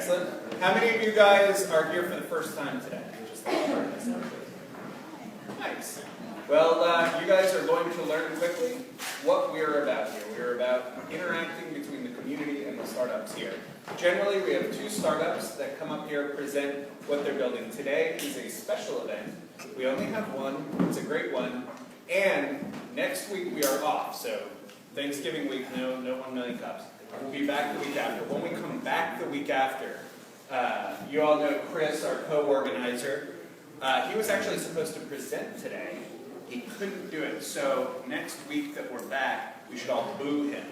Excellent. How many of you guys are here for the first time today? Just nice. Well, you guys are going to learn quickly what we're about here. We're about interacting between the community and the startups here. Generally, we have two startups that come up here, present what they're building. Today is a special event. We only have one. It's a great one. And next week we are off. So Thanksgiving week, no 1 million cups. We'll be back the week after. When we come back the week after, you all know Chris, our co-organizer. He was actually supposed to present today. He couldn't do it. So next week that we're back, we should all boo him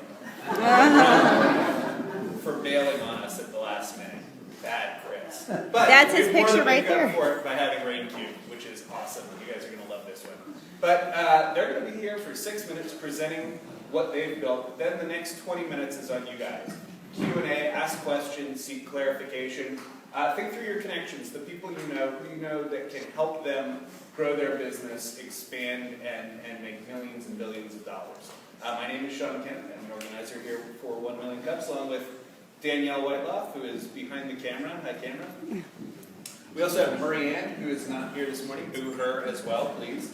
for bailing on us at the last minute. Bad Chris. But that's his picture right there. For it by having Raincube, which is awesome. You guys are going to love this one. But they're going to be here for 6 minutes presenting what they've built. Then the next 20 minutes is on you guys. Q&A, ask questions, seek clarification. Think through your connections, the people who you know that can help them grow their business, expand, and make millions and billions of dollars. My name is Sean Kenneth. I'm an organizer here for 1 Million Cups, along with Danielle Whiteloff, who is behind the camera. Hi, camera. We also have Marianne, who is not here this morning. Boo her as well, please.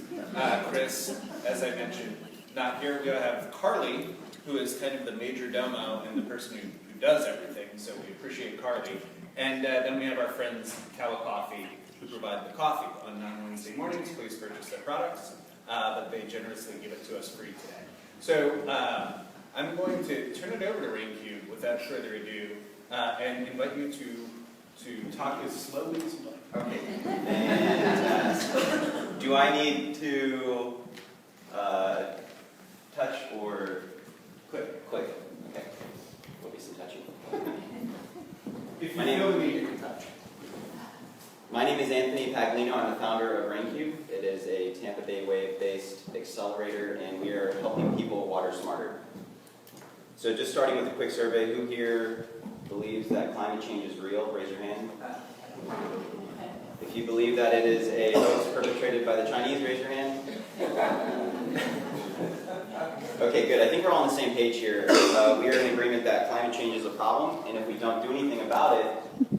Chris, as I mentioned, not here. We have Carly, who is kind of the major domo and the person who does everything, so we appreciate Carly. And then we have our friends, Cow Coffee, who provide the coffee on non-Wednesday mornings. Please purchase their products, but they generously give it to us free today. So I'm going to turn it over to Raincube without further ado, and invite you to talk as slowly as you like. Okay. And do I need to touch or click? Click. Okay. There'll be some touching. If you feel the need, you can touch. My name is Anthony Paglino. I'm the founder of Raincube. It is a Tampa Bay wave-based accelerator, and we are helping people water smarter. So just starting with a quick survey, who here believes that climate change is real? Raise your hand. If you believe that it is a hoax perpetrated by the Chinese, raise your hand. Okay, good. I think we're all on the same page here. We are in agreement that climate change is a problem, and if we don't do anything about it,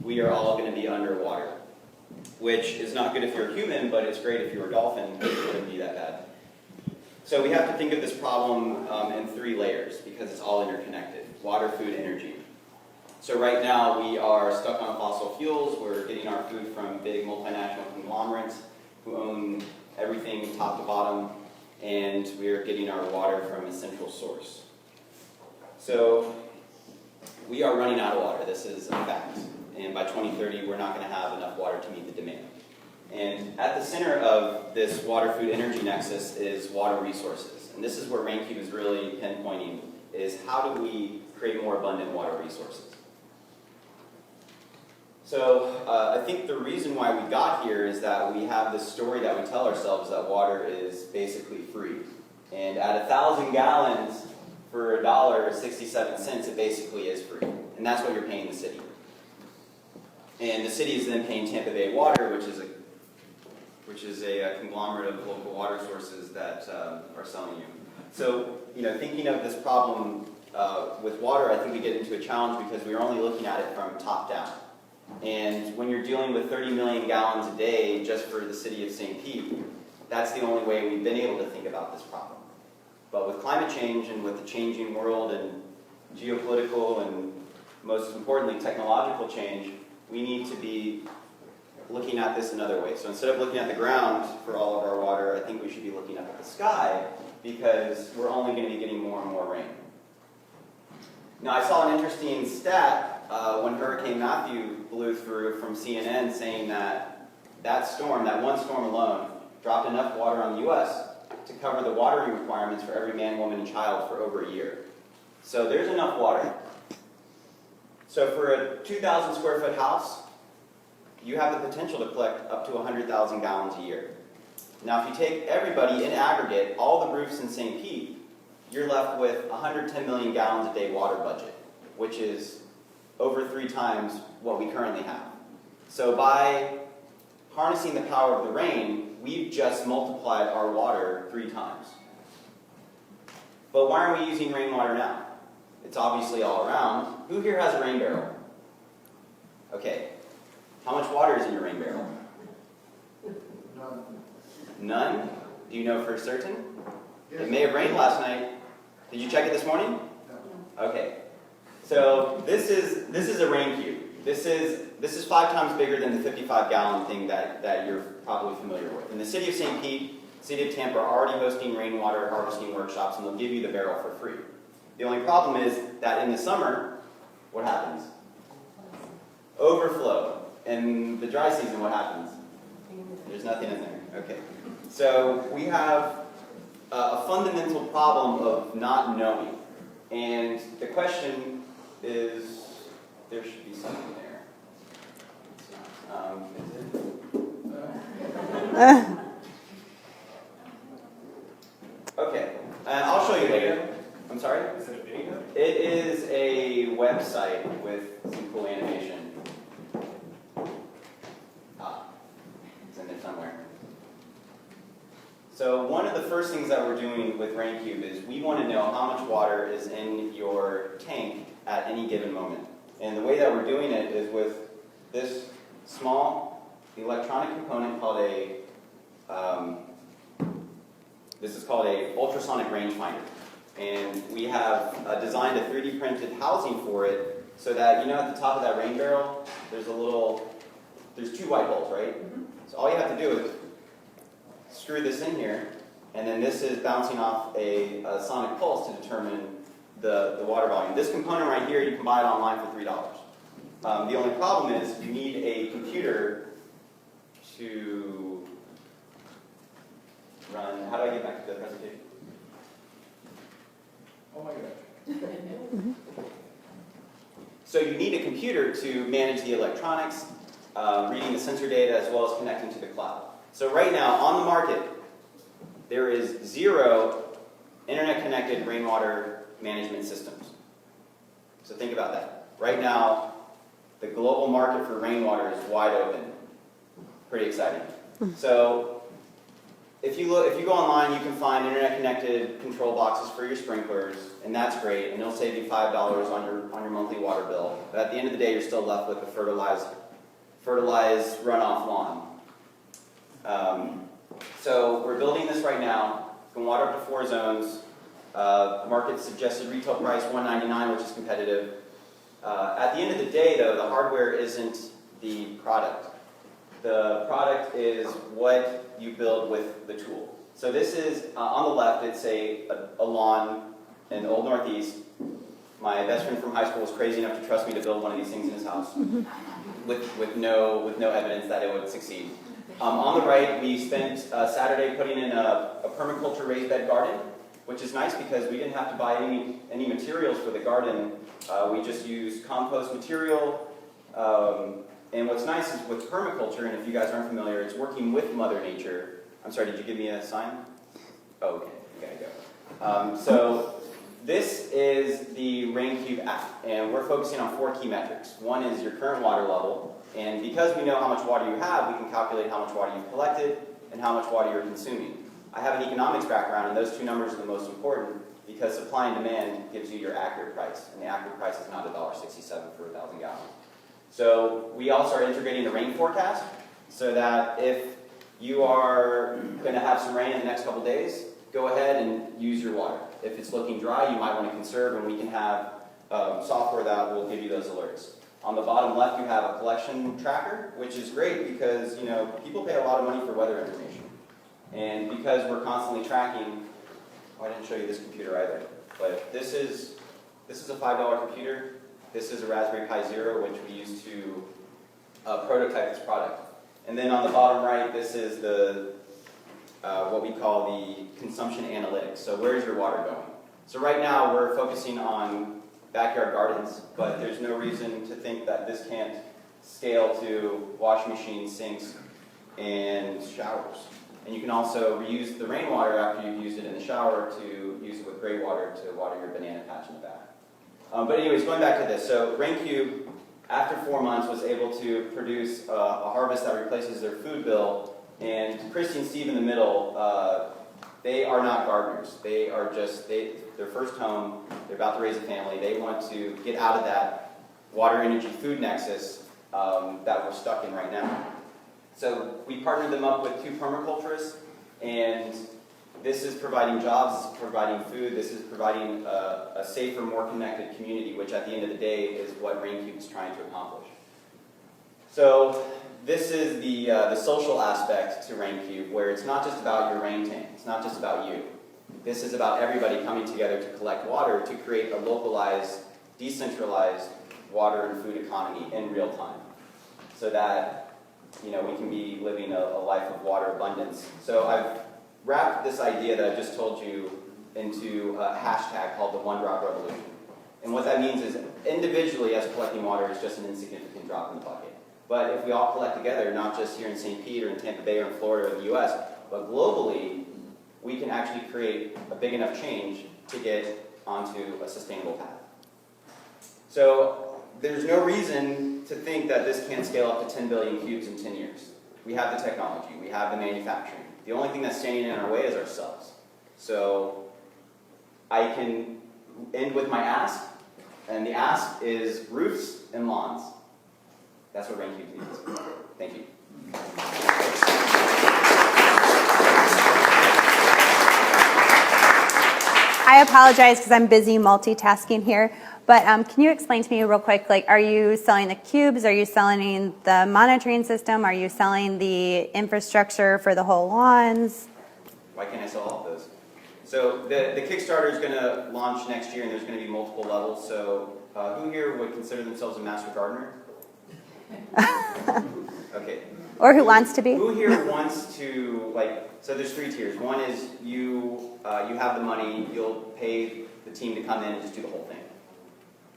we are all going to be underwater. Which is not good if you're a human, but it's great if you're a dolphin. It wouldn't be that bad. So we have to think of this problem in 3 layers, because it's all interconnected. Water, food, energy. So right now we are stuck on fossil fuels. We're getting our food from big multinational conglomerates who own everything top to bottom, and we're getting our water from a central source. So we are running out of water. This is a fact. And by 2030, we're not going to have enough water to meet the demand. And at the center of this water-food energy nexus is water resources. And this is where Raincube is really pinpointing, is how do we create more abundant water resources? So I think the reason why we got here is that we have this story that we tell ourselves that water is basically free. And at 1,000 gallons for $1.67, it basically is free. And that's what you're paying the city. And the city is then paying Tampa Bay Water, which is a conglomerate of local water sources that are selling you. So, thinking of this problem with water, I think we get into a challenge because we're only looking at it from top down. And when you're dealing with 30 million gallons a day just for the city of St. Pete, that's the only way we've been able to think about this problem. But with climate change and with the changing world and geopolitical and most importantly technological change, we need to be looking at this another way. So instead of looking at the ground for all of our water, I think we should be looking up at the sky because we're only going to be getting more and more rain. Now I saw an interesting stat when Hurricane Matthew blew through from CNN saying that one storm alone, dropped enough water on the U.S. to cover the watering requirements for every man, woman, and child for over a year. So there's enough water. So for a 2,000 square foot house, you have the potential to collect up to 100,000 gallons a year. Now if you take everybody in aggregate, all the roofs in St. Pete, you're left with 110 million gallons a day water budget, which is over 3 times what we currently have. So by harnessing the power of the rain, we've just multiplied our water 3 times. But why aren't we using rainwater now? It's obviously all around. Who here has a rain barrel? rain barrel? None. None? Do you know for certain? Yes. It may have rained last night. Did you check it this morning? No. Okay. So this is a Raincube. This is 5 times bigger than the 55-gallon thing that you're probably familiar with. In the city of St. Pete, city of Tampa are already hosting rainwater harvesting workshops, and they'll give you the barrel for free. The only problem is that in the summer, what happens? Overflow. In the dry season, what happens? There's nothing in there. Okay. So we have a fundamental problem of not knowing. And the question is, there should be something there. Is it? Okay. I'll show you later. I'm sorry? Is it a video? It is a website with some cool animation. It's in there somewhere. So one of the first things that we're doing with Raincube is we want to know how much water is in your tank at any given moment. And the way that we're doing it is with this small electronic component called this is called a ultrasonic rangefinder. And we have designed a 3D printed housing for it so that, you know, at the top of that rain barrel, there's 2 white holes, right? Mm-hmm. So all you have to do is screw this in here, and then this is bouncing off a sonic pulse to determine the water volume. This component right here, you can buy it online for $3. The only problem is you need a computer to run. How do I get back to the presentation? Oh my gosh. So you need a computer to manage the electronics, reading the sensor data, as well as connecting to the cloud. So right now, on the market, there is 0 internet-connected rainwater management systems. So think about that. Right now, the global market for rainwater is wide open. Pretty exciting. So if you go online, you can find internet-connected control boxes for your sprinklers, and that's great, and it'll save you $5 on your monthly water bill. But at the end of the day, you're still left with a fertilized runoff lawn. So we're building this right now. You can water up to 4 zones. Market suggested retail price $199, which is competitive. At the end of the day, though, the hardware isn't the product. The product is what you build with the tool. So this is, on the left, it's a lawn in the Old Northeast. My best friend from high school was crazy enough to trust me to build one of these things in his house with no evidence that it would succeed. On the right, we spent Saturday putting in a permaculture raised bed garden, which is nice because we didn't have to buy any materials for the garden. We just used compost material. And what's nice is with permaculture, and if you guys aren't familiar, it's working with Mother Nature. I'm sorry, did you give me a sign? Oh, okay, you gotta go. So this is the Raincube app, and we're focusing on 4 key metrics. One is your current water level, and because we know how much water you have, we can calculate how much water you've collected and how much water you're consuming. I have an economics background, and those 2 numbers are the most important because supply and demand gives you your accurate price, and the accurate price is not $1.67 for 1,000 gallons. So we also are integrating the rain forecast so that if you are going to have some rain in the next couple days, go ahead and use your water. If it's looking dry, you might want to conserve, and we can have software that will give you those alerts. On the bottom left, you have a collection tracker, which is great because, you know, people pay a lot of money for weather information. And because we're constantly tracking, I didn't show you this computer either, but this is a $5 computer. This is a Raspberry Pi Zero, which we use to prototype this product. And then on the bottom right, this is the what we call the consumption analytics. So where's your water going? So right now we're focusing on backyard gardens, but there's no reason to think that this can't scale to washing machines, sinks, and showers. And you can also reuse the rainwater after you've used it in the shower to use it with gray water to water your banana patch in the back. But anyways, going back to this. So Raincube, after 4 months, was able to produce a harvest that replaces their food bill. And Christy and Steve in the middle, they are not gardeners. They are just, their first home, they're about to raise a family. They want to get out of that water, energy, food nexus that we're stuck in right now. So we partnered them up with 2 permaculturists, and this is providing jobs, this is providing food, this is providing a safer, more connected community, which at the end of the day is what Raincube is trying to accomplish. So this is the social aspect to Raincube, where it's not just about your rain tank, it's not just about you. This is about everybody coming together to collect water to create a localized, decentralized water and food economy in real time, so that we can be living a life of water abundance. So I've wrapped this idea that I just told you into a hashtag called the One Drop Revolution. And what that means is individually, as collecting water is just an insignificant drop in the bucket. But if we all collect together, not just here in St. Pete or in Tampa Bay or in Florida or the US, but globally, we can actually create a big enough change to get onto a sustainable path. So there's no reason to think that this can't scale up to 10 billion cubes in 10 years. We have the technology, we have the manufacturing. The only thing that's standing in our way is ourselves. So I can end with my ask, and the ask is roofs and lawns. That's what Raincube needs. Thank you. I apologize because I'm busy multitasking here, but can you explain to me real quick, like, are you selling the cubes? Are you selling the monitoring system? Are you selling the infrastructure for the whole lawns? Why can't I sell all of those? So the Kickstarter is going to launch next year, and there's going to be multiple levels. So who here would consider themselves a master gardener? Okay. Or who wants to be? Who here wants to, so there's 3 tiers. One is you have the money, you'll pay the team to come in and just do the whole thing.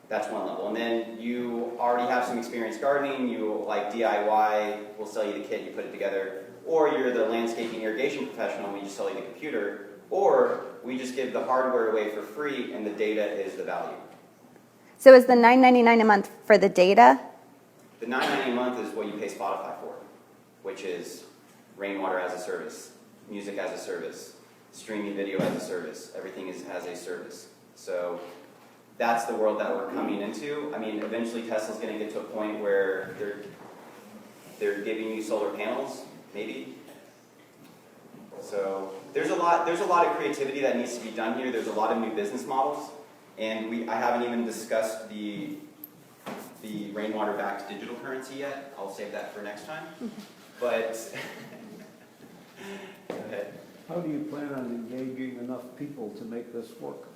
That's one level. And then you already have some experience gardening, you like DIY, we'll sell you the kit, you put it together. Or you're the landscaping irrigation professional and we just sell you the computer. Or we just give the hardware away for free and the data is the value. So is the $9.99 a month for the data? The $9.99 a month is what you pay Spotify for, which is rainwater as a service, music as a service, streaming video as a service. Everything is as a service. So that's the world that we're coming into. I mean, eventually Tesla's going to get to a point where they're giving you solar panels, maybe. So there's a lot of creativity that needs to be done here. There's a lot of new business models, and I haven't even discussed the rainwater-backed digital currency yet. I'll save that for next time. But go ahead. How do you plan on engaging enough people to make this work?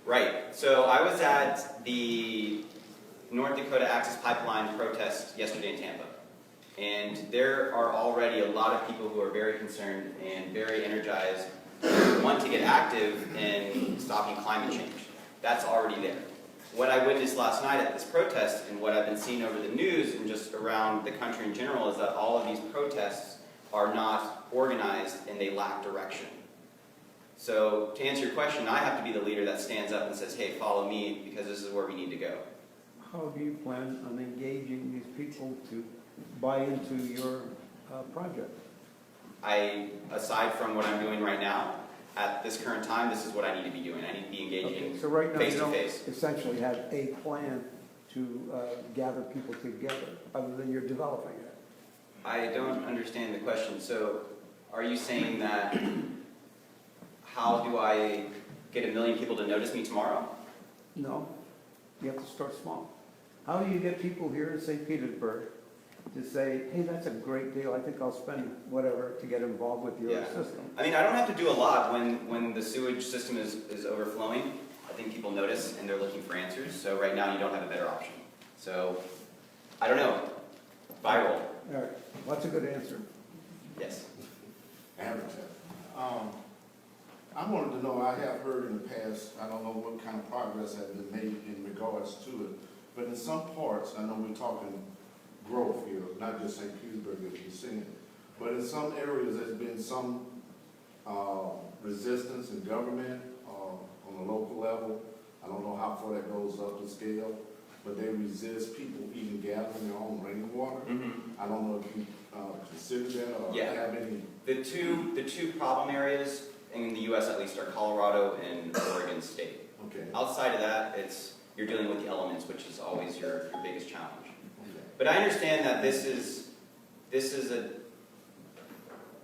Right. So I was at the North Dakota Access Pipeline protest yesterday in Tampa. And there are already a lot of people who are very concerned and very energized and want to get active in stopping climate change. That's already there. What I witnessed last night at this protest and what I've been seeing over the news and just around the country in general is that all of these protests are not organized and they lack direction. So to answer your question, I have to be the leader that stands up and says, hey, follow me because this is where we need to go. How do you plan on engaging these people to buy into your project? Aside from what I'm doing right now, at this current time, this is what I need to be doing. I need to be engaging So right now you don't face-to-face. essentially have a plan to gather people together, other than you're developing it. I don't understand the question. So are you saying that how do I get 1 million people to notice me tomorrow? No, you have to start small. How do you get people here in St. Petersburg to say, hey, that's a great deal, I think I'll spend whatever to get involved with your system? I mean, I don't have to do a lot when the sewage system is overflowing. I think people notice and they're looking for answers. So right now you don't have a better option. So, I don't know. Viral. All right, well, that's a good answer. Yes. Advertising. I wanted to know, I have heard in the past, I don't know what kind of progress has been made in regards to it, but in some parts, I know we're talking growth here, not just St. Petersburg as you're seeing, but in some areas there's been some resistance in government on a local level. I don't know how far that goes up the scale, but they resist people even gathering their own rainwater. Mm-hmm. I don't know if you consider that or have any. The two problem areas in the U.S. at least are Colorado and Oregon State. Okay. Outside of that, you're dealing with the elements, which is always your biggest challenge. Okay. But I understand that this is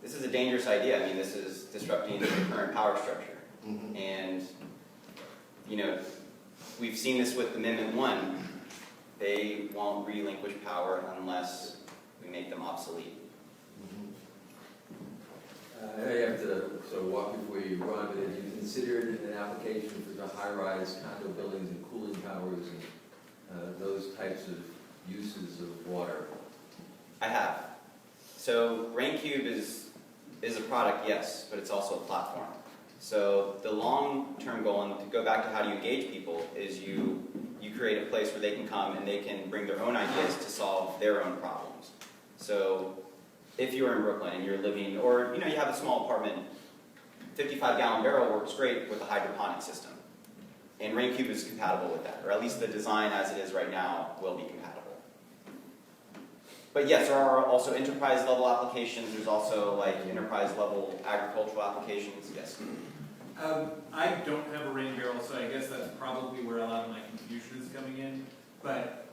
this is a dangerous idea. I mean, this is disrupting the current power structure. Mhm. And, you know, we've seen this with Amendment 1. They won't relinquish power unless we make them obsolete. Mhm. I have to sort of walk before you run, but have you considered an application for the high-rise condo buildings and cooling towers and those types of uses of water? I have. So Raincube is a product, yes, but it's also a platform. So the long-term goal, and to go back to how do you engage people, is you create a place where they can come and they can bring their own ideas to solve their own problems. So if you're in Brooklyn and you're living, or you have a small apartment, 55-gallon barrel works great with a hydroponic system. And Raincube is compatible with that, or at least the design as it is right now will be compatible. But yes, there are also enterprise-level applications. There's also like enterprise-level agricultural applications. Yes. I don't have a rain barrel, so I guess that's probably where a lot of my confusion is coming in. But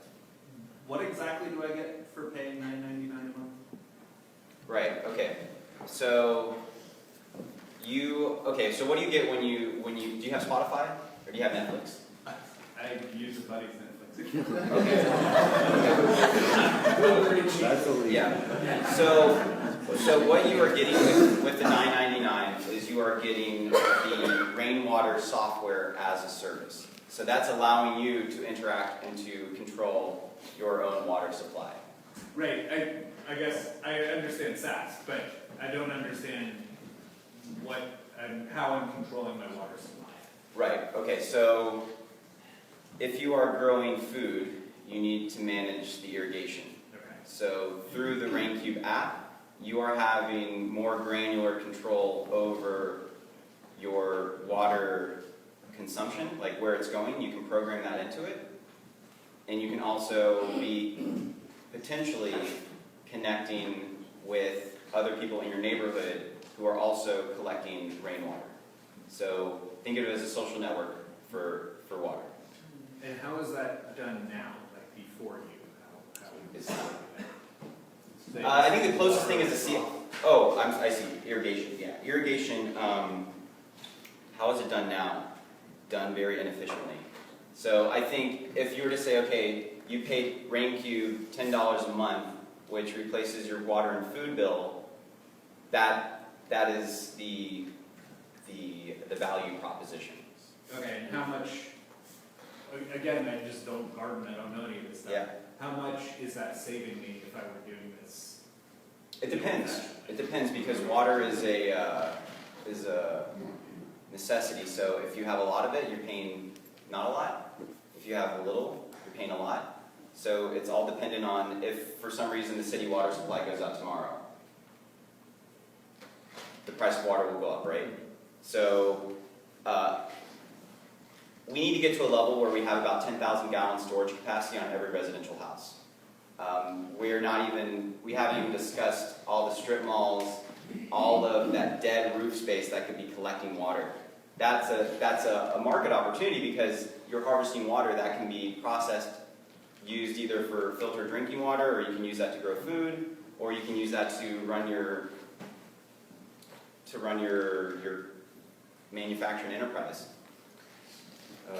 what exactly do I get for paying $9.99 a month? Right. Okay. So So what do you get when you do you have Spotify or do you have Netflix? I use a buddy's Netflix. Okay. That's a lead. Yeah. So what you are getting with the $9.99 is you are getting the rainwater software as a service. So that's allowing you to interact and to control your own water supply. Right. I guess I understand SaaS, but I don't understand how I'm controlling my water supply. Right. Okay. So if you are growing food, you need to manage the irrigation. Okay. So through the Raincube app, you are having more granular control over your water consumption, like where it's going. You can program that into it. And you can also be potentially connecting with other people in your neighborhood who are also collecting rainwater. So think of it as a social network for water. And how is that done now, like before you? How is that? I think the closest thing is a sea. Oh, I see. Irrigation. Yeah, irrigation. How is it done now? Done very inefficiently. So I think if you were to say, okay, you paid Raincube $10 a month, which replaces your water and food bill, that is the value proposition. Okay, and how much? Again, I just don't garden. I don't know any of this stuff. Yeah. How much is that saving me if I were doing this? It depends. It depends because water is a necessity. So if you have a lot of it, you're paying not a lot. If you have a little, you're paying a lot. So it's all dependent on if for some reason the city water supply goes out tomorrow. The price of water will go up, right? So we need to get to a level where we have about 10,000 gallon storage capacity on every residential house. We haven't even discussed all the strip malls, all of that dead roof space that could be collecting water. That's a market opportunity because you're harvesting water that can be processed, used either for filtered drinking water, or you can use that to grow food, or you can use that to run your manufacturing enterprise. I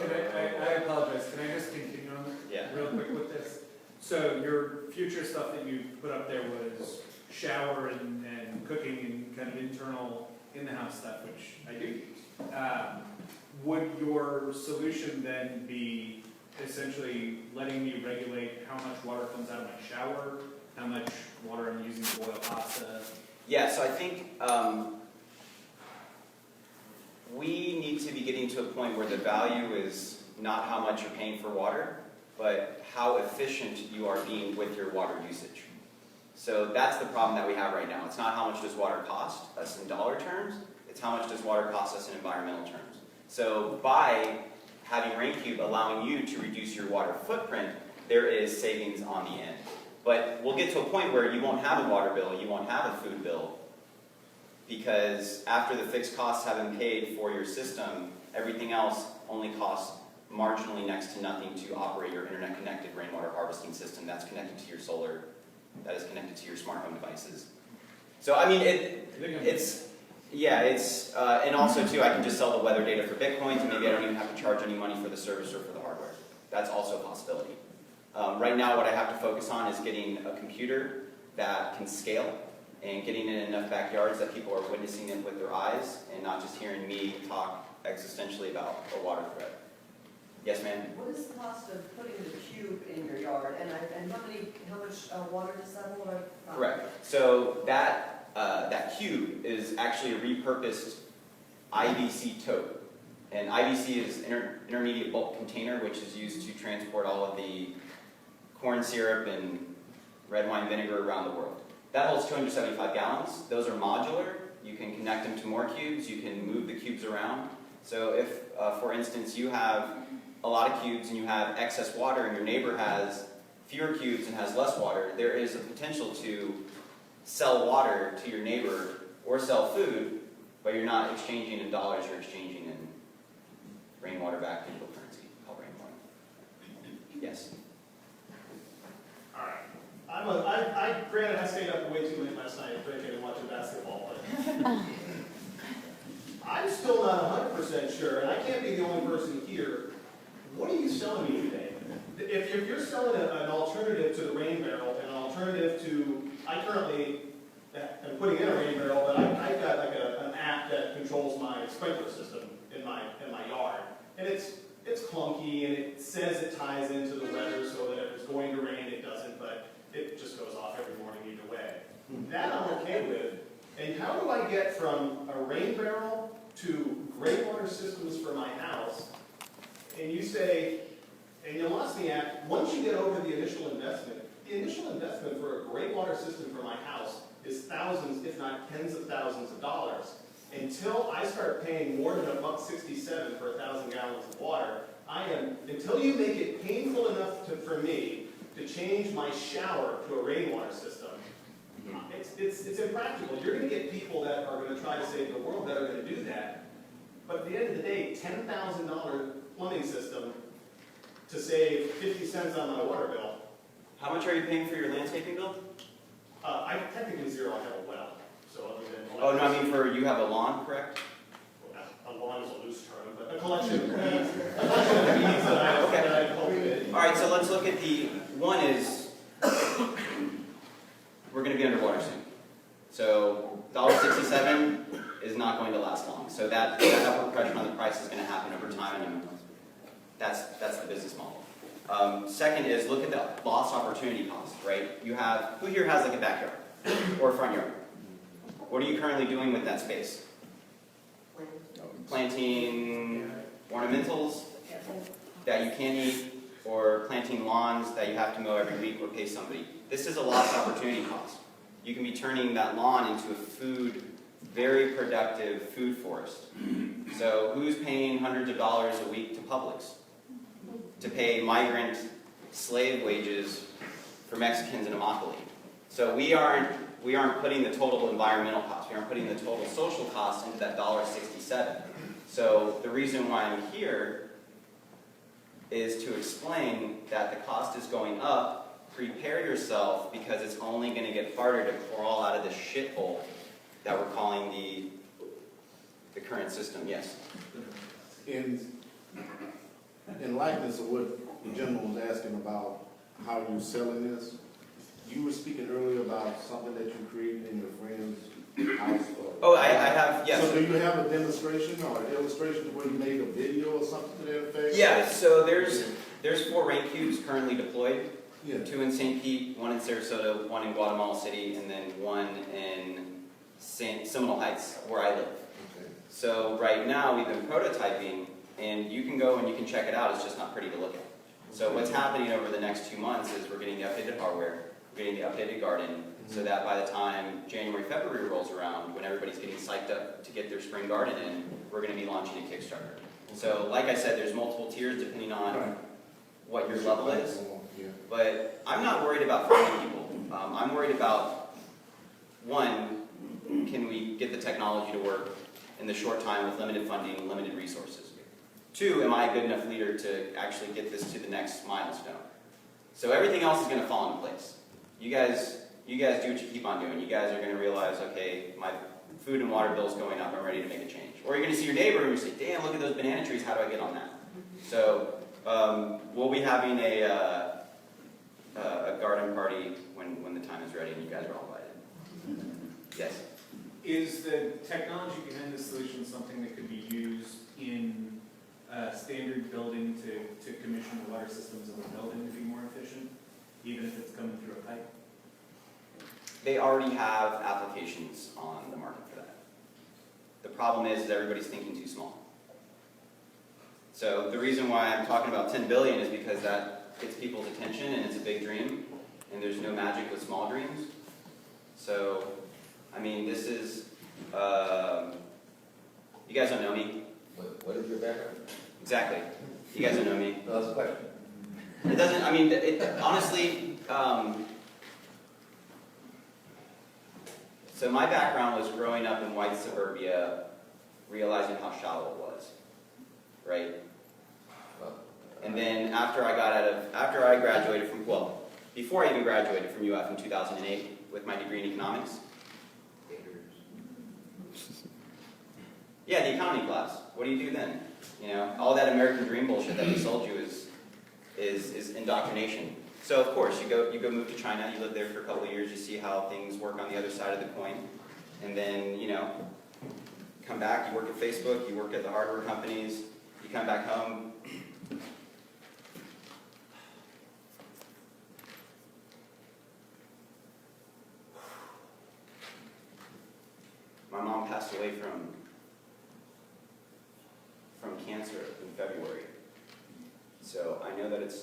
apologize. Can I just continue on real quick with this? So your future stuff that you put up there was shower and cooking and kind of internal in-the-house stuff, which I do use. Would your solution then be essentially letting me regulate how much water comes out of my shower, how much water I'm using to boil pasta? Yeah, so I think we need to be getting to a point where the value is not how much you're paying for water, but how efficient you are being with your water usage. So that's the problem that we have right now. It's not how much does water cost us in dollar terms, it's how much does water cost us in environmental terms. So by having Raincube allowing you to reduce your water footprint, there is savings on the end. But we'll get to a point where you won't have a water bill, you won't have a food bill, because after the fixed costs have been paid for your system, everything else only costs marginally next to nothing to operate your internet-connected rainwater harvesting system that's connected to your solar, that is connected to your smart home devices. So I mean, and also too, I can just sell the weather data for Bitcoins, and maybe I don't even have to charge any money for the service or for the hardware. That's also a possibility. Right now, what I have to focus on is getting a computer that can scale and getting it in enough backyards that people are witnessing it with their eyes and not just hearing me talk existentially about a water threat. Yes, ma'am? What is the cost of putting the cube in your yard, and how much water does that hold? Correct. So that cube is actually a repurposed IBC tote. And IBC is intermediate bulk container, which is used to transport all of the corn syrup and red wine vinegar around the world. That holds 275 gallons. Those are modular. You can connect them to more cubes. You can move the cubes around. So if, for instance, you have a lot of cubes and you have excess water and your neighbor has fewer cubes and has less water, there is a potential to sell water to your neighbor or sell food, but you're not exchanging in dollars, you're exchanging in rainwater-backed digital currency called rainwater. Yes? All right. Granted, I stayed up way too late last night drinking and watching basketball, but I'm still not 100% sure, and I can't be the only person here. What are you selling me today? If you're selling an alternative to the rain barrel, and an alternative to, I currently am putting in a rain barrel, but I've got like an app that controls my sprinkler system in my yard, and it's clunky, and it says it ties into the weather so that if it's going to rain, it doesn't, but it just goes off every morning either way. That I'm okay with. And how do I get from a rain barrel to gray water systems for my house? And you say, and you lost the app, once you get over the initial investment for a gray water system for my house is thousands, if not tens of thousands of dollars. Until I start paying more than $1.67 for 1,000 gallons of water, until you make it painful enough for me to change my shower to a rainwater system, it's impractical. You're going to get people that are going to try to save the world that are going to do that. But at the end of the day, $10,000 plumbing system to save 50 cents on my water bill. How much are you paying for your landscaping bill? I technically zero. I have a well. So other than Oh, no, I mean you have a lawn, correct? a lawn is a loose term, but a collection of weeds that I cultivate. All right, so let's look at one is, we're going to be underwater soon. So $1.67 is not going to last long. So that upward pressure on the price is going to happen over time, and that's the business model. Second is look at the lost opportunity cost, right? Who here has like a backyard or a front yard? What are you currently doing with that space? Planting ornamentals that you can't eat, or planting lawns that you have to mow every week or pay somebody. This is a lost opportunity cost. You can be turning that lawn into a very productive food forest. So who's paying hundreds of dollars a week to Publix to pay migrant slave wages for Mexicans in Immokalee? So we aren't putting the total environmental cost. We aren't putting the total social cost into that $1.67. So the reason why I'm here is to explain that the cost is going up. Prepare yourself, because it's only going to get harder to crawl out of the shithole that we're calling the current system. Yes? In likeness of what the gentleman was asking about how you're selling this, you were speaking earlier about something that you created in your friend's house. Oh, I have, yes. So do you have a demonstration or an illustration where you made a video or something to that effect? Yeah, so there's 4 Raincubes currently deployed. Yeah. 2 in St. Pete, 1 in Sarasota, 1 in Guatemala City, and then 1 in Seminole Heights, where I live. Okay. So right now we've been prototyping, and you can go and you can check it out. It's just not pretty to look at. So what's happening over the next 2 months is we're getting the updated hardware, we're getting the updated garden, so that by the time January, February rolls around, when everybody's getting psyched up to get their spring garden in, we're going to be launching a Kickstarter. So like I said, there's multiple tiers depending on what your level is. But I'm not worried about finding people. I'm worried about, one, can we get the technology to work in the short time with limited funding and limited resources? 2, am I a good enough leader to actually get this to the next milestone? So everything else is going to fall into place. You guys you guys do what you keep on doing. You guys are going to realize, okay, my food and water bill's going up, I'm ready to make a change. Or you're going to see your neighbor and you say, damn, look at those banana trees, how do I get on that? So we'll be having a garden party when the time is ready and you guys are all invited. Yes? Is the technology behind this solution something that could be used in a standard building to commission the water systems of a building to be more efficient, even if it's coming through a pipe? They already have applications on the market for that. The problem is everybody's thinking too small. So the reason why I'm talking about 10 billion is because that gets people's attention and it's a big dream, and there's no magic with small dreams. So, I mean, this is, you guys don't know me. What is your background? Exactly. You guys don't know me. No, that's a question. It doesn't, I mean, honestly, so my background was growing up in white suburbia, realizing how shallow it was, right? And then after I graduated from, well, before I even graduated from UF in 2008 with my degree in economics. Yeah, the economy class. What do you do then? You know, all that American dream bullshit that they sold you is indoctrination. So of course, you go move to China, you live there for a couple of years, you see how things work on the other side of the coin, and then, you know, come back, you work at Facebook, you work at the hardware companies, you come back home. My mom passed away from cancer in February. So I know that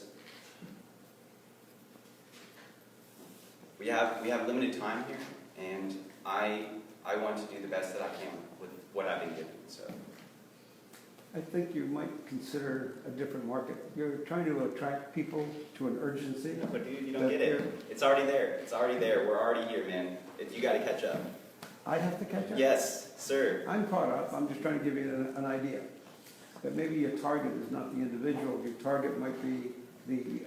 we have limited time here, and I want to do the best that I can with what I've been given. So I think you might consider a different market. You're trying to attract people to an urgency. but dude, you don't get it. It's already there. It's already there. We're already here, man. You got to catch up. I have to catch up? Yes, sir. I'm caught up. I'm just trying to give you an idea. But maybe your target is not the individual. Your target might be the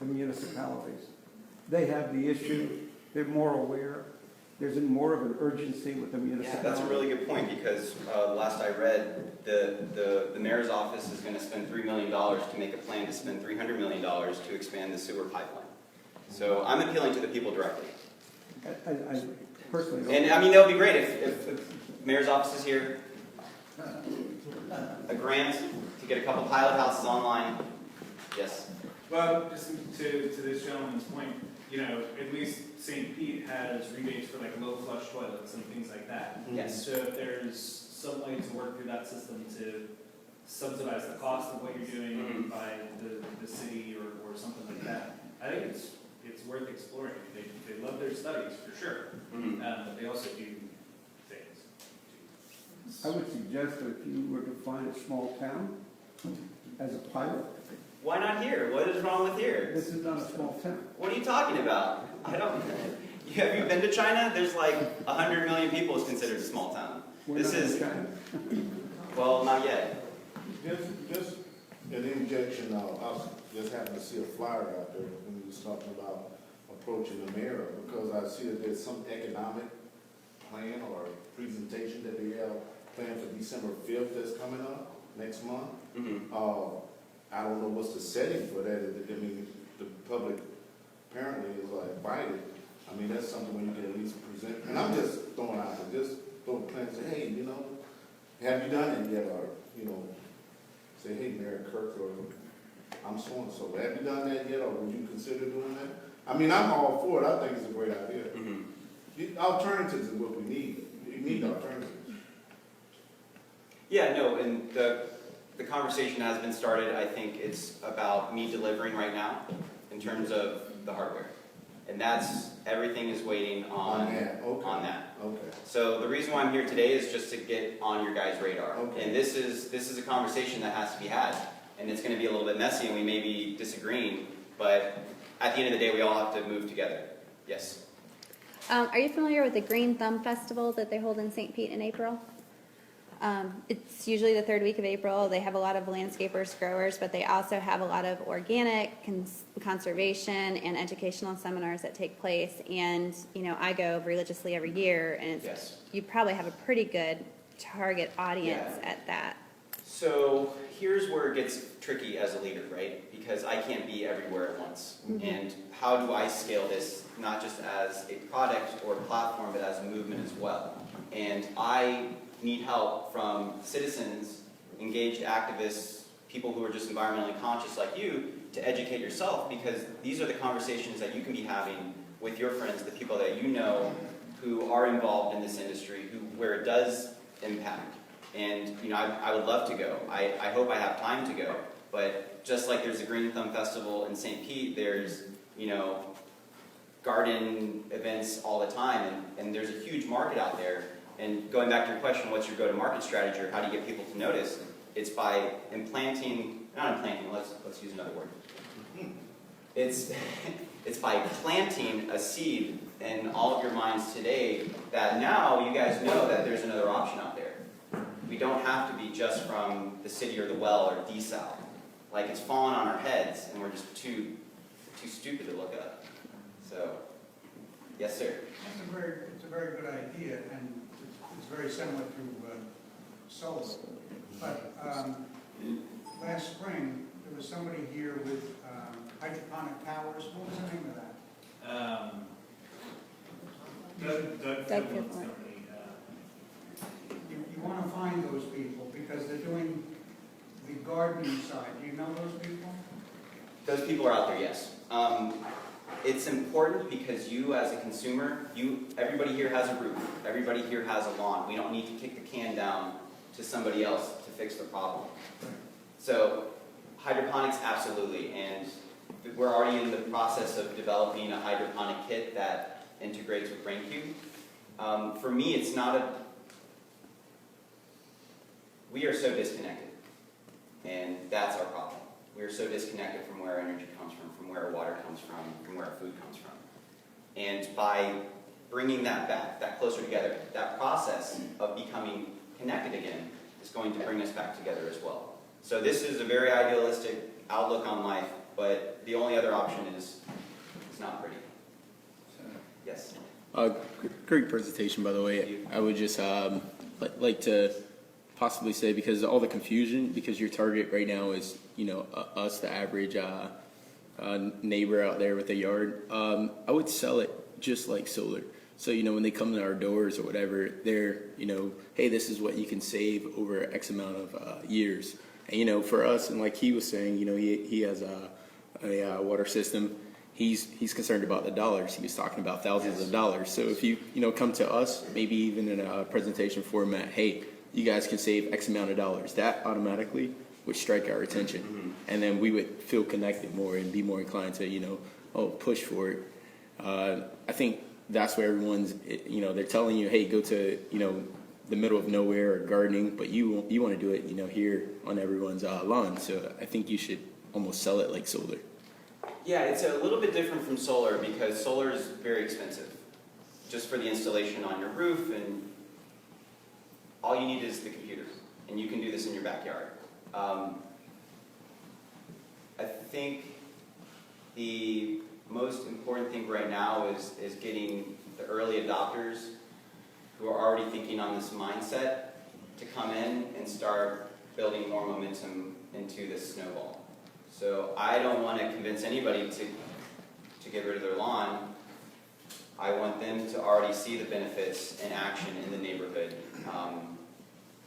municipalities. They have the issue. They're more aware. There's more of an urgency with the Yeah, municipalities. that's a really good point because last I read, the mayor's office is going to spend $3 million to make a plan to spend $300 million to expand the sewer pipeline. So I'm appealing to the people directly. I personally don't. And I mean, that would be great if the mayor's office is here. A grant to get a couple pilot houses online. Yes. Well, just to this gentleman's point, you know, at least St. Pete has rebates for like low flush toilets and things like that. Yes. So if there's some way to work through that system to subsidize the cost of what you're doing by the city or something like that, I think it's worth exploring. They love their studies for sure, but they also do things. I would suggest that if you were to find a small town as a pilot, Why not here? What is wrong with here? this is not a small town. What are you talking about? I don't. Have you been to China? There's like 100 million people is considered a small town. We're This not in is China. well, not yet. Just an injection, I was just happened to see a flyer out there when he was talking about approaching the mayor, because I see that there's some economic plan or presentation that they have planned for December 5th that's coming up next month. I don't know what's the setting for that. I mean, the public apparently is like invited. I mean, that's something when you can at least present. And I'm just throwing out there, just throw a plan and say, hey, you know, have you done it yet? Or, you know, say, hey, Mayor Kirk, or I'm so-and-so. Have you done that yet, or would you consider doing that? I mean, I'm all for it. I think it's a great idea. The alternatives is what we need. We need alternatives. Yeah, no, and the conversation has been started. I think it's about me delivering right now in terms of the hardware. And that's, everything is waiting on that. Okay. on that. Okay. So the reason why I'm here today is just to get on your guys' radar. Okay. And this is a conversation that has to be had. And it's going to be a little bit messy and we may be disagreeing, but at the end of the day, we all have to move together. Yes? Are you familiar with the Green Thumb Festival that they hold in St. Pete in April? It's usually the third week of April. They have a lot of landscapers, growers, but they also have a lot of organic, conservation, and educational seminars that take place. And, you know, I go religiously every year, and Yes. you probably have a pretty good target audience Yeah. at that. So here's where it gets tricky as a leader, right? Because I can't be everywhere at once. And how do I scale this, not just as a product or a platform, but as a movement as well? And I need help from citizens, engaged activists, people who are just environmentally conscious like you, to educate yourself, because these are the conversations that you can be having with your friends, the people that you know who are involved in this industry, where it does impact. And, you know, I would love to go. I hope I have time to go. But just like there's a Green Thumb Festival in St. Pete, there's, you know, garden events all the time, and there's a huge market out there. And going back to your question, what's your go-to-market strategy, or how do you get people to notice? It's by let's use another word. It's by planting a seed in all of your minds today that now you guys know that there's another option out there. We don't have to be just from the city or the well or desal. Like, it's fallen on our heads, and we're just too stupid to look up. So, yes, sir. It's a very good idea, and it's very similar to solar. But last spring, there was somebody here with hydroponic towers. What was the name of that? Doug Doug Fidwell's Fidwell. company, You want to find those people because they're doing the gardening side. Do you know those people? Those people are out there, yes. It's important because you, as a consumer, everybody here has a roof. Everybody here has a lawn. We don't need to kick the can down to somebody else to fix the problem. So, hydroponics, absolutely. And we're already in the process of developing a hydroponic kit that integrates with Raincube. For me, it's not we are so disconnected. And that's our problem. We are so disconnected from where our energy comes from where our water comes from where our food comes from. And by bringing that back, that closer together, that process of becoming connected again is going to bring us back together as well. So this is a very idealistic outlook on life, but the only other option is not pretty. Yes? Great presentation, by the way. I would just like to possibly say, because all the confusion, because your target right now is, you know, us, the average neighbor out there with a yard, I would sell it just like solar. So, you know, when they come to our doors or whatever, they're, you know, hey, this is what you can save over X amount of years. And, you know, for us, and like he was saying, you know, he has a water system. He's concerned about the dollars. He was talking about thousands of dollars. So if you know, come to us, maybe even in a presentation format, hey, you guys can save X amount of dollars. That automatically would strike our attention. Mm-hmm. And then we would feel connected more and be more inclined to, you know, push for it. I think that's where everyone's, you know, they're telling you, hey, go to, you know, the middle of nowhere or gardening, but you want to do it, you know, here on everyone's lawn. So I think you should almost sell it like solar. Yeah, it's a little bit different from solar because solar is very expensive. Just for the installation on your roof, and all you need is the computer, and you can do this in your backyard. I think the most important thing right now is getting the early adopters who are already thinking on this mindset to come in and start building more momentum into this snowball. So I don't want to convince anybody to get rid of their lawn. I want them to already see the benefits in action in the neighborhood.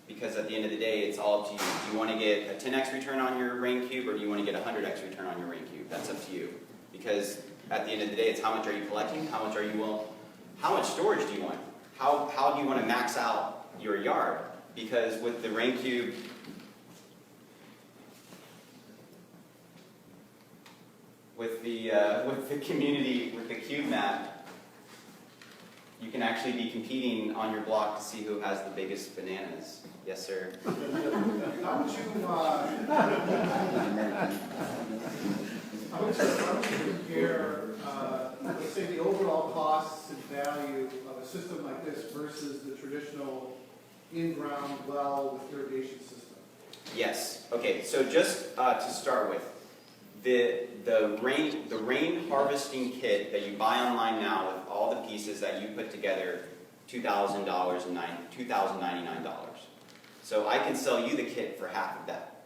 Because at the end of the day, it's all up to you. Do you want to get a 10x return on your Raincube, or do you want to get a 100x return on your Raincube? That's up to you. Because at the end of the day, it's how much are you collecting, how much storage do you want? How do you want to max out your yard? Because with the Raincube, with the community, with the cube map, you can actually be competing on your block to see who has the biggest bananas. Yes, sir. How would you compare, let's say, the overall costs and value of a system like this versus the traditional in-ground well with irrigation system? Yes. Okay. So just to start with, the rain harvesting kit that you buy online now with all the pieces that you put together, $2,099. So I can sell you the kit for half of that.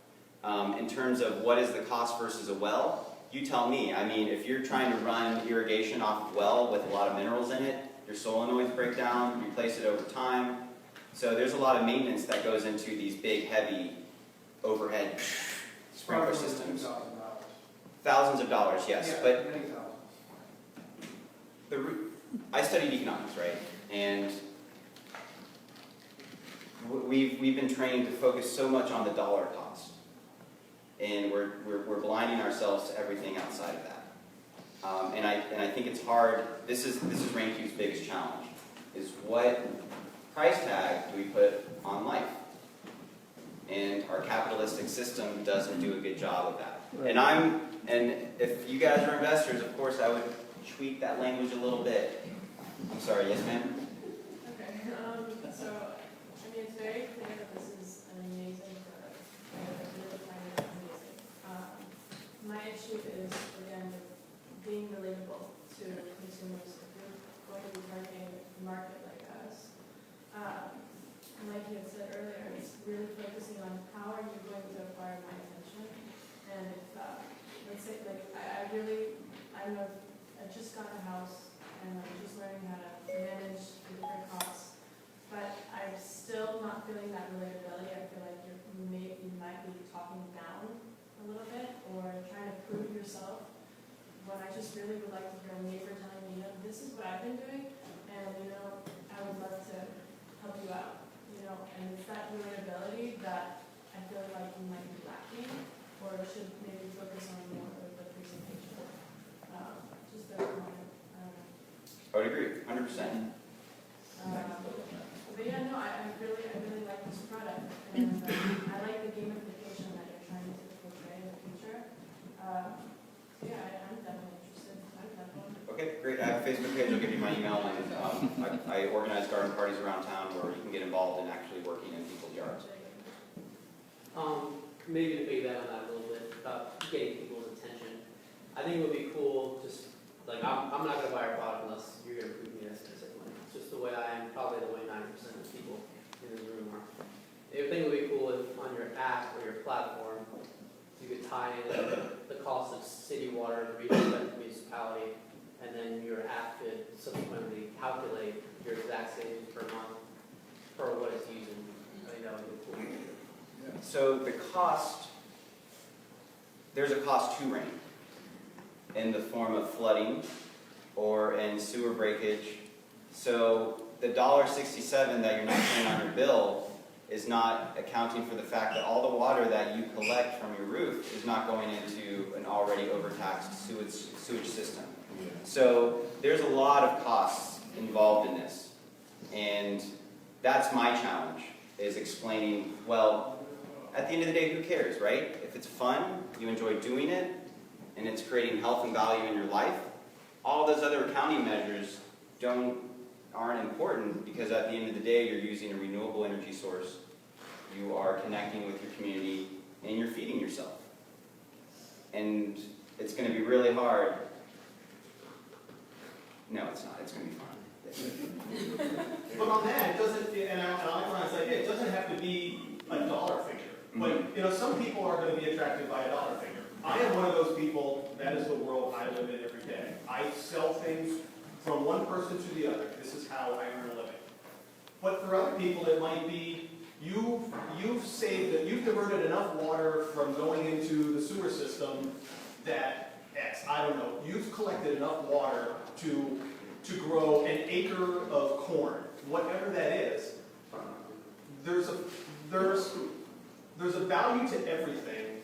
In terms of what is the cost versus a well, you tell me. I mean, if you're trying to run irrigation off of well with a lot of minerals in it, your solenoids break down, you replace it over time. So there's a lot of maintenance that goes into these big, heavy overhead sprinkler systems. Thousands of dollars, yes. Yeah, But many thousands. I studied economics, right? And we've been trained to focus so much on the dollar cost. And we're blinding ourselves to everything outside of that. And I think it's hard. This is Raincube's biggest challenge, is what price tag do we put on life? And our capitalistic system doesn't do a good job of that. Right. And if you guys are investors, of course, I would tweak that language a little bit. I'm sorry, yes, ma'am? Okay, so, I mean, it's very clear that this is an amazing product. I really find it amazing. My issue is, again, being relatable to consumers. If you're going to be targeting a market like us, like you had said earlier, it's really focusing on how are you going to acquire my attention. And if, let's say, like, I just got a house, and I'm just learning how to manage the different costs. But I'm still not feeling that relatability. I feel like you might be talking down a little bit or trying to prove yourself. When I just really would like to hear a neighbor telling me, this is what I've been doing, and I would love to help you out. And it's that relatability that I feel like you might be lacking, or should maybe focus on more of the presentation. Just a comment. I would agree, 100%. But yeah, no, I really like this product, and I like the gamification that you're trying to portray in the future. So yeah, I'm definitely interested. Okay, great. I have a Facebook page. I'll give you my email. And I organize garden parties around town where you can get involved in actually working in people's yards. Maybe to piggyback on that a little bit about getting people's attention. I think it would be cool. Just like I'm not going to buy a product unless you're going to prove me a specific way. It's just the way I am. Probably the way 90% of people in this room are. I think it would be cool if on your app or your platform you could tie in the cost of city water to each municipality, and then your app could subsequently calculate your exact savings per month for what it's using. I think that would be cool. So the cost, there's a cost to rain in the form of flooding or in sewer breakage. So the $1.67 that you're not paying on your bill is not accounting for the fact that all the water that you collect from your roof is not going into an already overtaxed sewage system. So there's a lot of costs involved in this. And that's my challenge, is explaining, well, at the end of the day, who cares, right? If it's fun, you enjoy doing it, and it's creating health and value in your life, all those other accounting measures aren't important, because at the end of the day, you're using a renewable energy source, you are connecting with your community, and you're feeding yourself. And it's going to be really hard. No, it's not. It's going to be fun. But on that, it doesn't, and I like Ron's idea, it doesn't have to be a dollar figure. But, some people are going to be attracted by a dollar figure. I am one of those people. That is the world I live in every day. I sell things from one person to the other. This is how I earn a living. But for other people, it might be you've diverted enough water from going into the sewer system that X, I don't know, you've collected enough water to grow an acre of corn, whatever that is. There's a value to everything.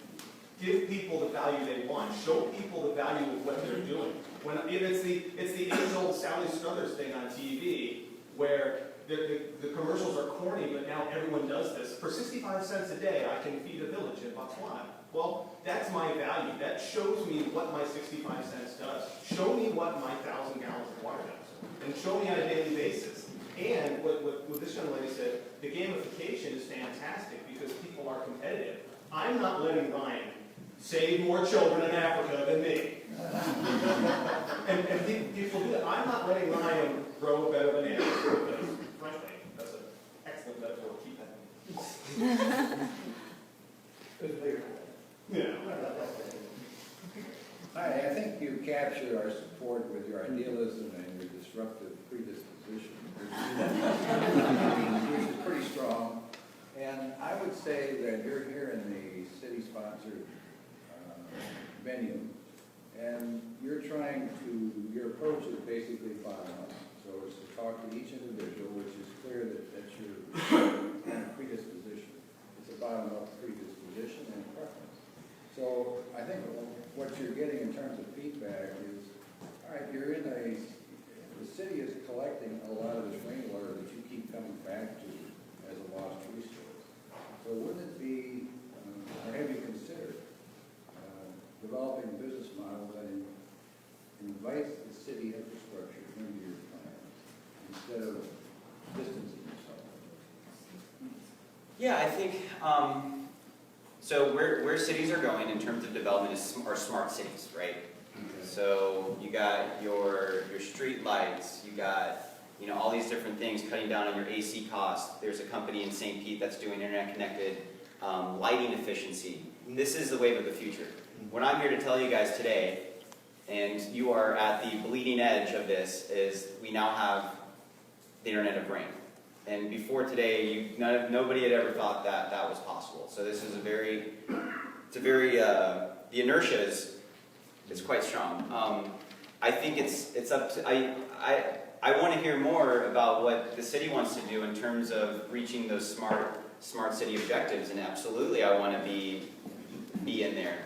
Give people the value they want. Show people the value of what they're doing. It's the age-old Sally Struthers thing on TV, where the commercials are corny, but now everyone does this. For 65 cents a day, I can feed a village in Botswana. Well, that's my value. That shows me what my 65 cents does. Show me what my 1,000 gallons of water does. And show me on a daily basis. And what this young lady said, the gamification is fantastic because people are competitive. I'm not letting Ryan save more children in Africa than me. and people do that. I'm not letting Ryan grow a better banana because, frankly, that's an excellent metaphor. Keep that. Yeah. Hi, I think you captured our support with your idealism and your disruptive predisposition. Which is pretty strong. And I would say that you're here in the city-sponsored venue, and you're trying to, your approach is basically bottom-up. So it's to talk to each individual, which is clear that that's your predisposition. It's a bottom-up predisposition and preference. So I think what you're getting in terms of feedback is, all right, you're in the city is collecting a lot of this rainwater that you keep coming back to as a lost resource. So wouldn't it be, or have you considered developing a business model that invites the city infrastructure into your plans instead of distancing yourself? Yeah, I think, so where cities are going in terms of development are smart cities, right? So you got your street lights, you got all these different things cutting down on your AC costs. There's a company in St. Pete that's doing internet connected lighting efficiency. This is the wave of the future. What I'm here to tell you guys today, and you are at the bleeding edge of this, is we now have the Internet of Rain. And before today, nobody had ever thought that that was possible. So this is the inertia is quite strong. I think it's up to, I want to hear more about what the city wants to do in terms of reaching those smart city objectives, and absolutely I want to be in there.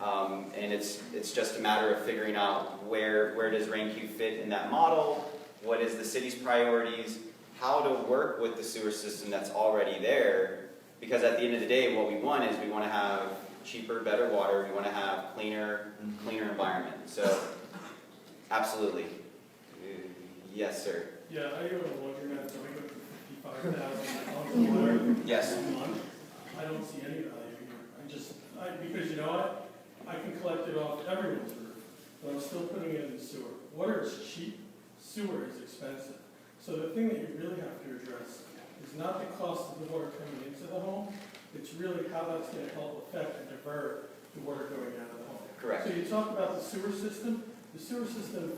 And it's just a matter of figuring out where does Raincube fit in that model, what is the city's priorities, how to work with the sewer system that's already there, because at the end of the day, what we want is we want to have cheaper, better water, we want to have cleaner environment. So, absolutely. Yes, sir. Yeah, I go to laundromat, so I go for $55,000 Yes. a month. I don't see any value here. Because you know what? I can collect it off everyone's roof, but I'm still putting it in the sewer. Water is cheap, sewer is expensive. So the thing that you really have to address is not the cost of the water coming into the home, it's really how that's going to help affect and divert the water going out of the home. Correct. So you talk about the sewer system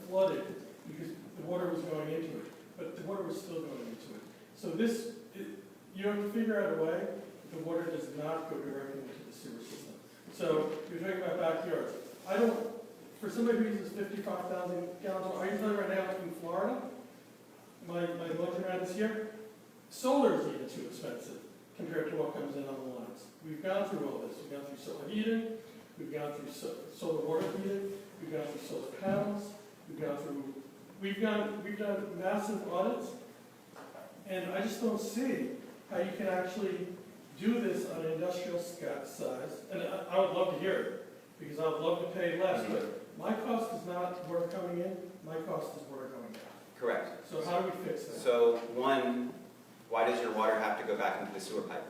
flooded because the water was going into it, but the water was still going into it. So you have to figure out a way that the water does not go directly into the sewer system. So you're talking about backyards. For somebody who uses 55,000 gallons, are you telling me right now in Florida? My laundromat is here. Solar is even too expensive compared to what comes in on the lines. We've gone through all this. We've gone through solar heating, we've gone through solar water heating, we've gone through solar panels, we've done massive audits, and I just don't see how you can actually do this on an industrial size. And I would love to hear it, because I would love to pay less, but my cost is not water coming in, my cost is water going out. Correct. So how do we fix that? So, one, why does your water have to go back into the sewer pipe?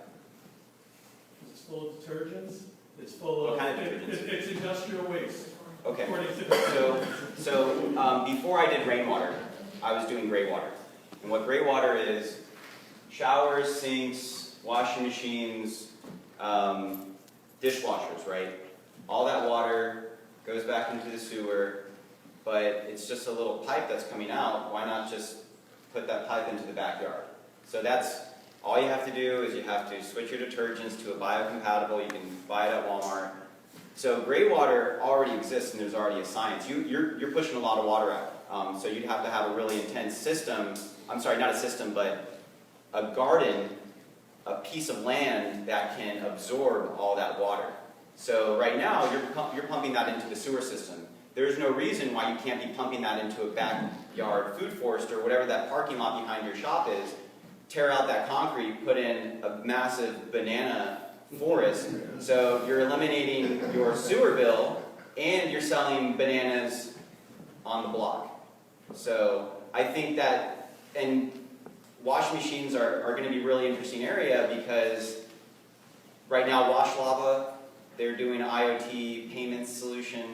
It's full of detergents, it's full of... What kind of detergents? It's industrial waste. Okay. According to the... So before I did rainwater, I was doing gray water. And what gray water is, showers, sinks, washing machines, dishwashers, right? All that water goes back into the sewer, but it's just a little pipe that's coming out. Why not just put that pipe into the backyard? So that's all you have to do is you have to switch your detergents to a biocompatible. You can buy it at Walmart. So gray water already exists, and there's already a science. You're pushing a lot of water out. So you'd have to have a really intense system. I'm sorry, not a system, but a garden, a piece of land that can absorb all that water. So right now, you're pumping that into the sewer system. There's no reason why you can't be pumping that into a backyard food forest or whatever that parking lot behind your shop is. Tear out that concrete, put in a massive banana forest. So you're eliminating your sewer bill and you're selling bananas on the block. So I think that, and washing machines are going to be a really interesting area because right now Wash Lava, they're doing an IoT payments solution.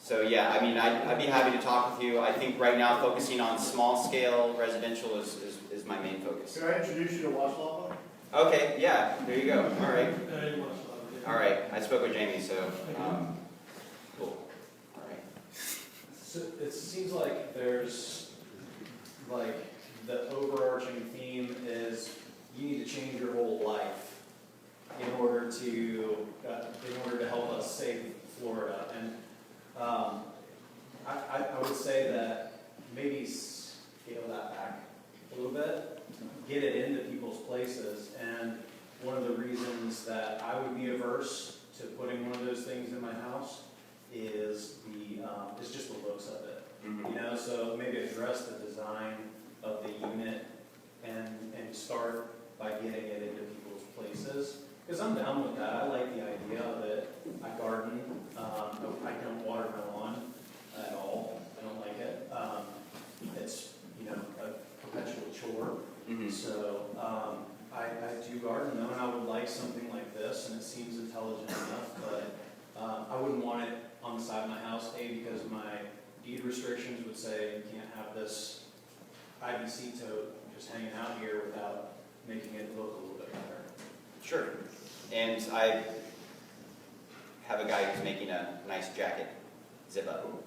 So yeah, I mean, I'd be happy to talk with you. I think right now focusing on small scale residential is my main focus. Can I introduce you to Wash Lava? Okay, yeah, there you go. All right. Yeah. All right, I spoke with Jamie, so cool. All right. So it seems like there's, like, the overarching theme is you need to change your whole life in order to help us save Florida. And I would say that maybe scale that back a little bit, get it into people's places. And one of the reasons that I would be averse to putting one of those things in my house is just the looks of it. You know, so maybe address the design of the unit and start by getting it into people's places. Because I'm down with that. I like the idea of it. I garden. I don't water my lawn at all. I don't like it. It's, you know, a perpetual chore. So I do garden though, and I would like something like this, and it seems intelligent enough, but I wouldn't want it on the side of my house, because my deed restrictions would say you can't have this IBC tote just hanging out here without making it look a little bit better. Sure. And I have a guy who's making a nice jacket, zip up,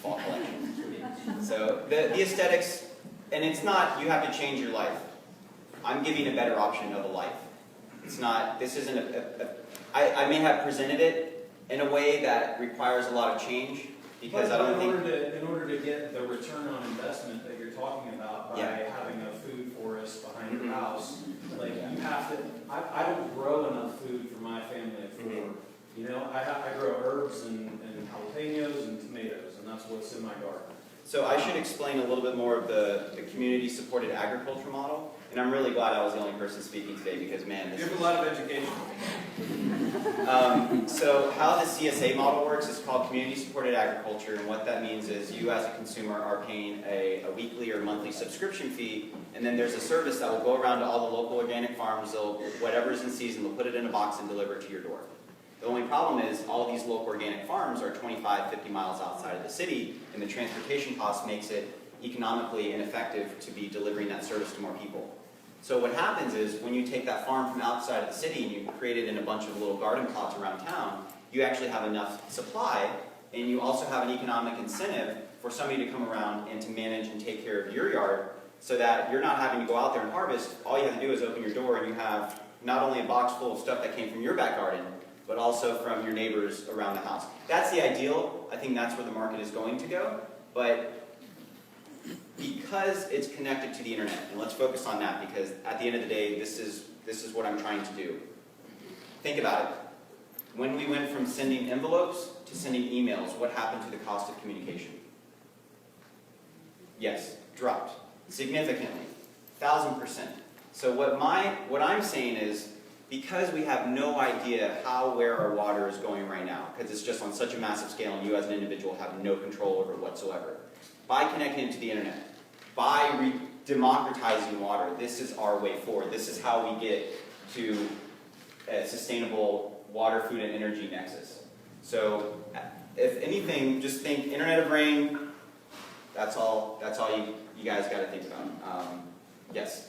fall collection. So the aesthetics, and it's not, you have to change your life. I'm giving a better option of a life. It's not, this isn't I may have presented it in a way that requires a lot of change, because I don't think... In order to get the return on investment that you're talking about by having a food forest behind your house, like you have to, I don't grow enough food for my family of four. You know, I grow herbs and jalapenos and tomatoes, and that's what's in my garden. So I should explain a little bit more of the community-supported agriculture model, and I'm really glad I was the only person speaking today, because man, this You have a lot of education. So how the CSA model works is called community-supported agriculture, and what that means is you as a consumer are paying a weekly or monthly subscription fee, and then there's a service that will go around to all the local organic farms. They'll, whatever's in season, they'll put it in a box and deliver it to your door. The only problem is all of these local organic farms are 25, 50 miles outside of the city, and the transportation cost makes it economically ineffective to be delivering that service to more people. So what happens is when you take that farm from outside of the city and you create it in a bunch of little garden plots around town, you actually have enough supply, and you also have an economic incentive for somebody to come around and to manage and take care of your yard, so that you're not having to go out there and harvest. All you have to do is open your door, and you have not only a box full of stuff that came from your back garden, but also from your neighbors around the house. That's the ideal. I think that's where the market is going to go. But because it's connected to the internet, and let's focus on that, because at the end of the day, this is what I'm trying to do. Think about it. When we went from sending envelopes to sending emails, what happened to the cost of communication? Yes, dropped significantly, 1,000%. So what I'm saying is, because we have no idea how, where our water is going right now, because it's just on such a massive scale and you as an individual have no control over it whatsoever, by connecting it to the internet, by democratizing water, this is our way forward. This is how we get to a sustainable water, food, and energy nexus. So if anything, just think Internet of Rain. That's all you guys got to think about. Yes?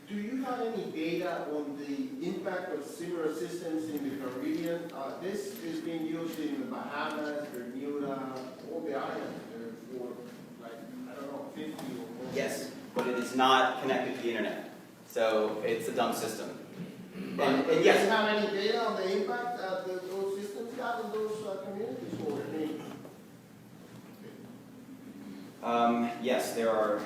Do you have any data on the impact of similar systems in the Caribbean? This is being used in the Bahamas, Bermuda, all the islands for, like, I don't know, 50 or more. Yes, but it is not connected to the internet. So it's a dumb system. And Do you yes, have any data on the impact that those systems have in those communities? Or any? yes, there are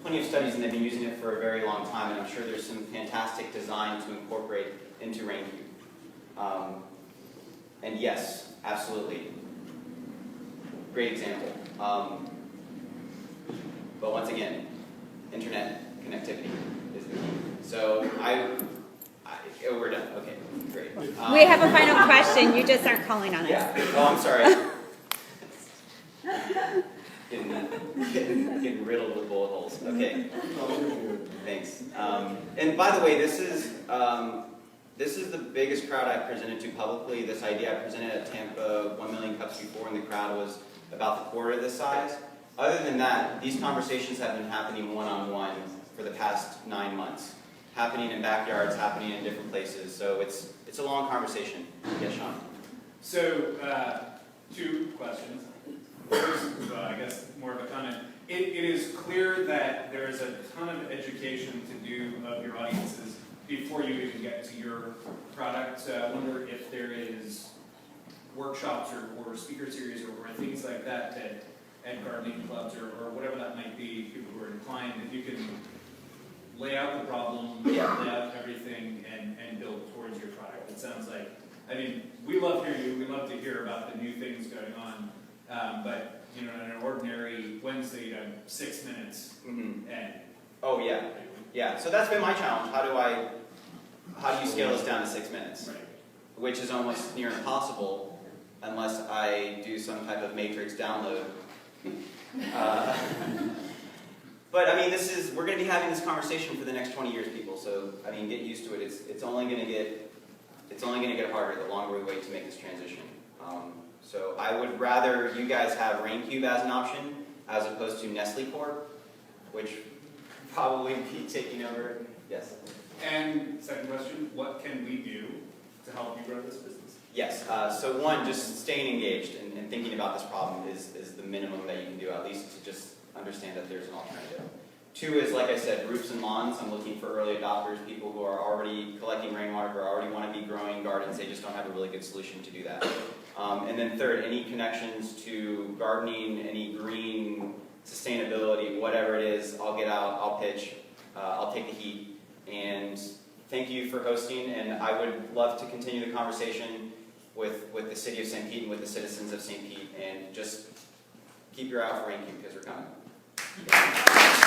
plenty of studies, and they've been using it for a very long time, and I'm sure there's some fantastic design to incorporate into Raincube. And yes, absolutely. Great example. But once again, internet connectivity is the key. So oh, we're done. Okay, great. We have a final question. You just aren't calling on us. Yeah. Oh, I'm sorry. getting been riddled with bullet holes. Okay. Thanks. And by the way, this is the biggest crowd I've presented to publicly. This idea I presented at Tampa 1 million cups before, and the crowd was about the quarter of this size. Other than that, these conversations have been happening one-on-one for the past 9 months. Happening in backyards, happening in different places. So it's a long conversation. Yes, Sean? So, 2 questions. First, I guess more of a comment. It is clear that there is a ton of education to do of your audiences before you even get to your product. So I wonder if there is workshops or speaker series or things like that at gardening clubs or whatever that might be, people who are inclined, if you can lay out the problem, lay out everything, and build towards your product. It sounds like, I mean, we love hearing you. We love to hear about the new things going on. But, you know, in an ordinary Wednesday, you have 6 minutes. Mm-hmm. And oh, yeah. Yeah, so that's been my challenge. How do you scale this down to 6 minutes? Right. Which Which is almost near impossible unless I do some type of matrix download. But I mean, we're going to be having this conversation for the next 20 years, people. So I mean, get used to it. It's only going to get harder the longer we wait to make this transition. So I would rather you guys have Raincube as an option as opposed to Nestle Corp, which probably be taking over. Yes. And second question, what can we do to help you grow this business? Yes. So one, just staying engaged and thinking about this problem is the minimum that you can do, at least to just understand that there's an alternative. 2 is, like I said, roofs and lawns. I'm looking for early adopters, people who are already collecting rainwater, who already want to be growing gardens. They just don't have a really good solution to do that. And then 3rd, any connections to gardening, any green, sustainability, whatever it is, I'll get out, I'll pitch, I'll take the heat. And thank you for hosting, and I would love to continue the conversation with the city of St. Pete and with the citizens of St. Pete, and just keep your eye out for Raincube because we're coming.